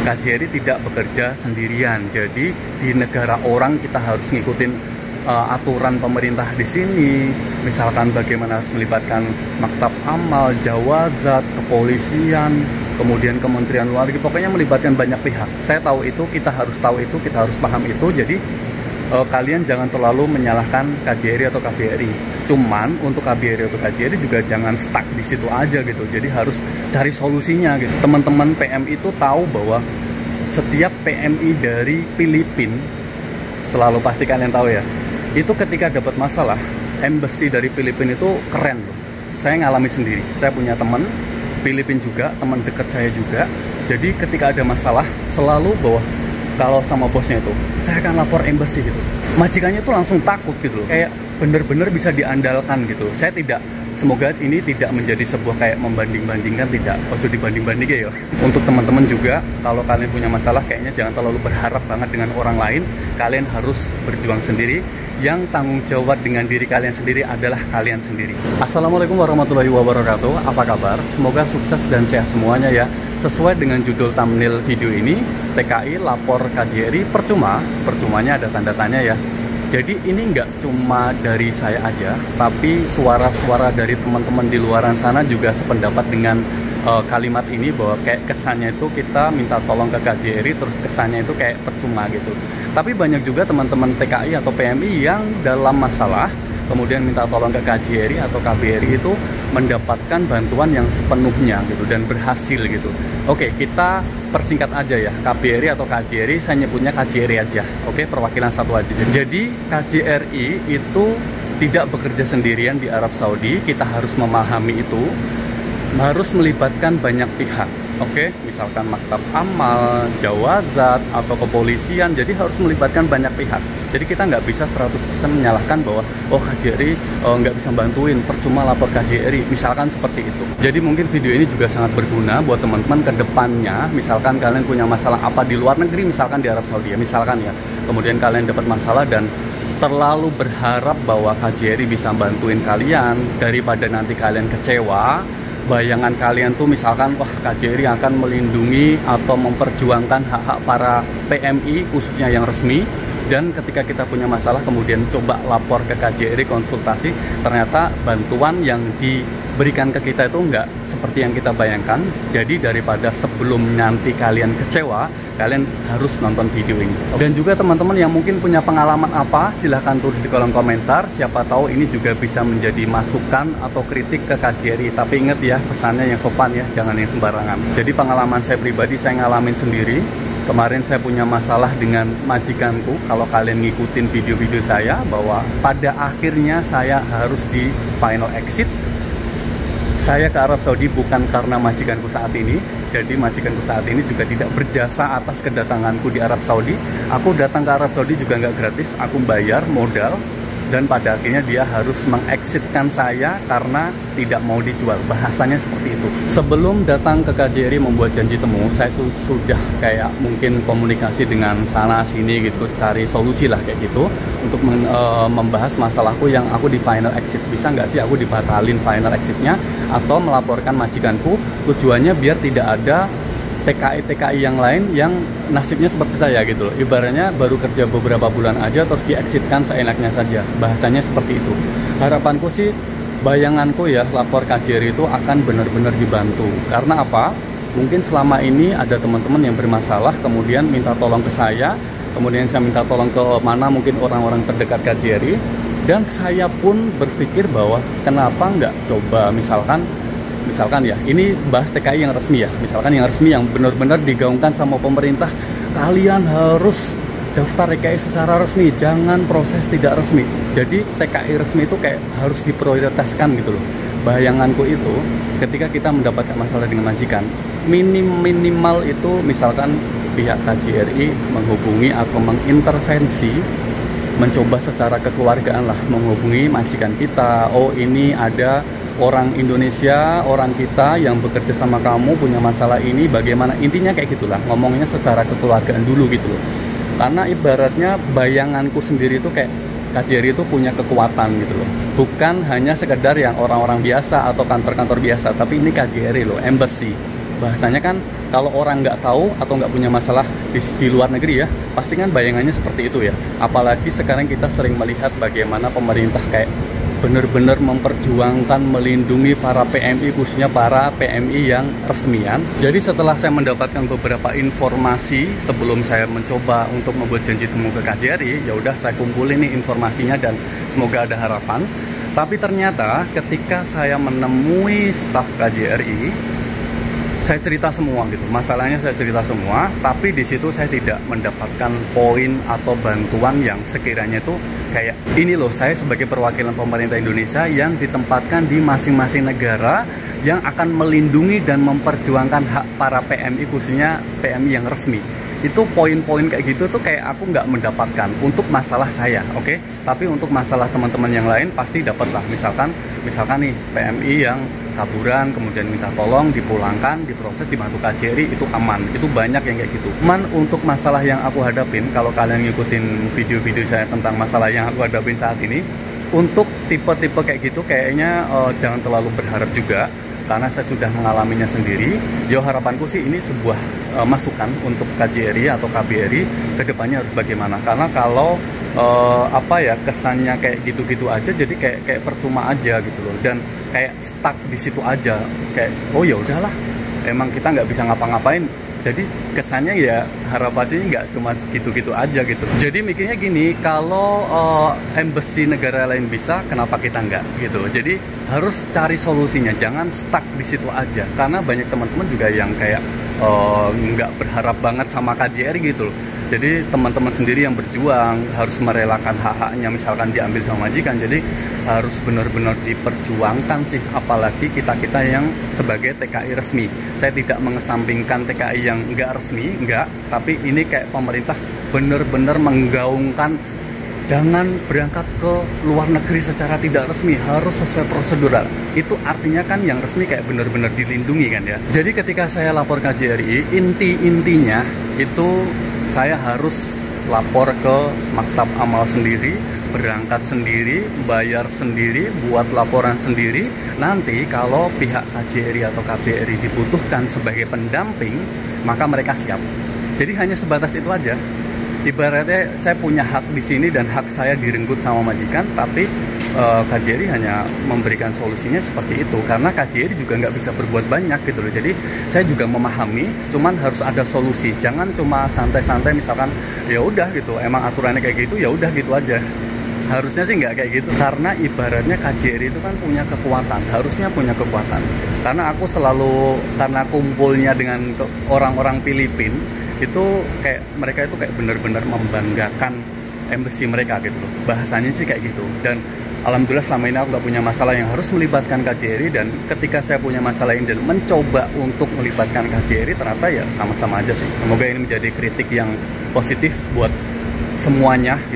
KJRI tidak bekerja sendirian. Jadi di negara orang kita harus ngikutin aturan pemerintah di sini. Misalkan bagaimana harus melibatkan maktab amal, jawazat, kepolisian, kemudian Kementerian Luar Negeri, pokoknya melibatkan banyak pihak. Saya tahu itu, kita harus tahu itu, kita harus paham itu. Jadi kalian jangan terlalu menyalahkan KJRI atau KBRI. Cuman untuk KBRI atau KJRI juga jangan stuck di situ aja gitu. Jadi harus cari solusinya gitu. Teman-teman PMI itu tahu bahwa setiap PMI dari Filipina, selalu pasti kalian tahu ya, itu ketika dapat masalah, embassy dari Filipina itu keren loh. Saya ngalami sendiri. Saya punya teman Filipina juga, teman dekat saya juga. Jadi ketika ada masalah, selalu bahwa kalau sama bosnya itu, saya akan lapor embassy gitu. Majikannya tuh langsung takut gitu loh. Kayak bener-bener bisa diandalkan gitu. Saya tidak, semoga ini tidak menjadi sebuah kayak membanding-bandingkan, tidak. Ojo dibanding-banding ya. Untuk teman-teman juga, kalau kalian punya masalah, kayaknya jangan terlalu berharap banget dengan orang lain. Kalian harus berjuang sendiri. Yang tanggung jawab dengan diri kalian sendiri adalah kalian sendiri. Assalamualaikum warahmatullahi wabarakatuh. Apa kabar? Semoga sukses dan sehat semuanya ya. Sesuai dengan judul thumbnail video ini, TKI lapor KJRI percuma. Percumanya ada tanda tanya ya. Jadi ini nggak cuma dari saya aja, tapi suara-suara dari teman-teman di luaran sana juga sependapat dengan kalimat ini, bahwa kayak kesannya itu kita minta tolong ke KJRI, terus kesannya itu kayak percuma gitu. Tapi banyak juga teman-teman TKI atau PMI yang dalam masalah kemudian minta tolong ke KJRI atau KBRI itu mendapatkan bantuan yang sepenuhnya gitu dan berhasil gitu. Oke, kita persingkat aja ya, KBRI atau KJRI, saya nyebutnya KJRI aja. Oke, perwakilan satu aja. Jadi KJRI itu tidak bekerja sendirian di Arab Saudi, kita harus memahami itu, harus melibatkan banyak pihak. Oke, misalkan maktab amal, jawazat, atau kepolisian, jadi harus melibatkan banyak pihak. Jadi kita nggak bisa 100% menyalahkan bahwa oh KJRI nggak bisa bantuin, percuma lapor KJRI, misalkan seperti itu. Jadi mungkin video ini juga sangat berguna buat teman-teman ke depannya. Misalkan kalian punya masalah apa di luar negeri, misalkan di Arab Saudi ya, misalkan ya, kemudian kalian dapat masalah dan terlalu berharap bahwa KJRI bisa bantuin kalian, daripada nanti kalian kecewa. Bayangan kalian tuh misalkan, wah KJRI akan melindungi atau memperjuangkan hak-hak para PMI khususnya yang resmi, dan ketika kita punya masalah kemudian coba lapor ke KJRI konsultasi, ternyata bantuan yang diberikan ke kita itu enggak seperti yang kita bayangkan. Jadi daripada sebelum nanti kalian kecewa, kalian harus nonton video ini. Dan juga teman-teman yang mungkin punya pengalaman apa, silahkan tulis di kolom komentar. Siapa tahu ini juga bisa menjadi masukan atau kritik ke KJRI. Tapi ingat ya, pesannya yang sopan ya, jangan yang sembarangan. Jadi pengalaman saya pribadi, saya ngalamin sendiri. Kemarin saya punya masalah dengan majikanku. Kalau kalian ngikutin video-video saya, bahwa pada akhirnya saya harus di final exit. Saya ke Arab Saudi bukan karena majikanku saat ini. Jadi majikanku saat ini juga tidak berjasa atas kedatanganku di Arab Saudi. Aku datang ke Arab Saudi juga nggak gratis. Aku bayar modal. Dan pada akhirnya dia harus mengexitkan saya karena tidak mau dijual. Bahasanya seperti itu. Sebelum datang ke KJRI membuat janji temu, saya sudah kayak mungkin komunikasi dengan sana sini gitu, cari solusi lah kayak gitu untuk membahas masalahku yang aku di final exit. Bisa nggak sih aku dibatalin final exitnya atau melaporkan majikanku? Tujuannya biar tidak ada TKI-TKI yang lain yang nasibnya seperti saya gitu loh. Ibaratnya baru kerja beberapa bulan aja terus di-exitkan seenaknya saja. Bahasanya seperti itu. Harapanku sih, bayanganku ya, lapor KJRI itu akan benar-benar dibantu. Karena apa? Mungkin selama ini ada teman-teman yang bermasalah kemudian minta tolong ke saya, kemudian saya minta tolong ke mana mungkin orang-orang terdekat KJRI, dan saya pun berpikir bahwa kenapa nggak coba misalkan ya, ini bahas TKI yang resmi ya, misalkan yang resmi yang benar-benar digaungkan sama pemerintah, kalian harus daftar TKI secara resmi, jangan proses tidak resmi. Jadi TKI resmi itu kayak harus diprioritaskan gitu loh. Bayanganku itu ketika kita mendapatkan masalah dengan majikan, minimal itu misalkan pihak KJRI menghubungi atau mengintervensi, mencoba secara kekeluargaan lah, menghubungi majikan kita. Oh, ini ada orang Indonesia, orang kita yang bekerja sama kamu punya masalah ini, bagaimana? Intinya kayak gitulah, ngomongnya secara kekeluargaan dulu gitu loh. Karena ibaratnya bayanganku sendiri itu kayak KJRI itu punya kekuatan gitu loh. Bukan hanya sekedar yang orang-orang biasa atau kantor-kantor biasa, tapi ini KJRI loh, embassy. Bahasanya kan kalau orang nggak tahu atau nggak punya masalah di luar negeri ya, pasti kan bayangannya seperti itu ya. Apalagi sekarang kita sering melihat bagaimana pemerintah kayak benar-benar memperjuangkan melindungi para PMI, khususnya para PMI yang resmian. Jadi setelah saya mendapatkan beberapa informasi sebelum saya mencoba untuk membuat janji temu ke KJRI, ya udah saya kumpulin nih informasinya dan semoga ada harapan. Tapi ternyata ketika saya menemui staf KJRI, saya cerita semua gitu, masalahnya saya cerita semua, tapi di situ saya tidak mendapatkan poin atau bantuan yang sekiranya itu kayak ini loh, saya sebagai perwakilan pemerintah Indonesia yang ditempatkan di masing-masing negara yang akan melindungi dan memperjuangkan hak para PMI, khususnya PMI yang resmi. Itu poin-poin kayak gitu tuh kayak aku nggak mendapatkan untuk masalah saya, oke? Tapi untuk masalah teman-teman yang lain pasti dapat lah. Misalkan nih PMI yang kaburan kemudian minta tolong dipulangkan, diproses, dibantu KJRI, itu aman. Itu banyak yang kayak gitu. Cuman untuk masalah yang aku hadapin, kalau kalian ngikutin video-video saya tentang masalah yang aku hadapin saat ini, untuk tipe-tipe kayak gitu kayaknya jangan terlalu berharap juga, karena saya sudah mengalaminya sendiri. Yo, harapanku sih ini sebuah masukan untuk KJRI atau KBRI kedepannya harus bagaimana, karena kalau kesannya kayak gitu-gitu aja, jadi kayak percuma aja gitu loh, dan kayak stuck di situ aja, kayak oh ya udahlah, emang kita nggak bisa ngapa-ngapain. Jadi kesannya ya harapannya nggak cuma gitu-gitu aja gitu. Jadi mikirnya gini, kalau embassy negara lain bisa, kenapa kita nggak gitu. Jadi harus cari solusinya, jangan stuck di situ aja. Karena banyak teman-teman juga yang kayak nggak berharap banget sama KJRI gitu loh. Jadi teman-teman sendiri yang berjuang harus merelakan hak-haknya, misalkan diambil sama majikan. Jadi harus benar-benar diperjuangkan sih, apalagi kita-kita yang sebagai TKI resmi. Saya tidak mengesampingkan TKI yang nggak resmi, nggak, tapi ini kayak pemerintah benar-benar menggaungkan jangan berangkat ke luar negeri secara tidak resmi, harus sesuai prosedural. Itu artinya kan yang resmi kayak benar-benar dilindungi kan ya. Jadi ketika saya lapor KJRI, intinya itu saya harus lapor ke maktab amal sendiri, berangkat sendiri, bayar sendiri, buat laporan sendiri. Nanti kalau pihak KJRI atau KBRI dibutuhkan sebagai pendamping, maka mereka siap. Jadi hanya sebatas itu aja. Ibaratnya saya punya hak di sini dan hak saya direnggut sama majikan, tapi KJRI hanya memberikan solusinya seperti itu, karena KJRI juga nggak bisa berbuat banyak gitu loh. Jadi saya juga memahami, cuman harus ada solusi. Jangan cuma santai-santai misalkan ya udah gitu, emang aturannya kayak gitu, ya udah gitu aja. Harusnya sih nggak kayak gitu, karena ibaratnya KJRI itu kan punya kekuatan, harusnya punya kekuatan. Karena aku selalu, karena kumpulnya dengan orang-orang Filipina, itu kayak mereka itu kayak benar-benar membanggakan embassy mereka gitu loh. Bahasanya sih kayak gitu. Dan alhamdulillah selama ini aku nggak punya masalah yang harus melibatkan KJRI, dan ketika saya punya masalah ini dan mencoba untuk melibatkan KJRI, ternyata ya sama-sama aja sih. Semoga ini menjadi kritik yang positif buat semuanya gitu.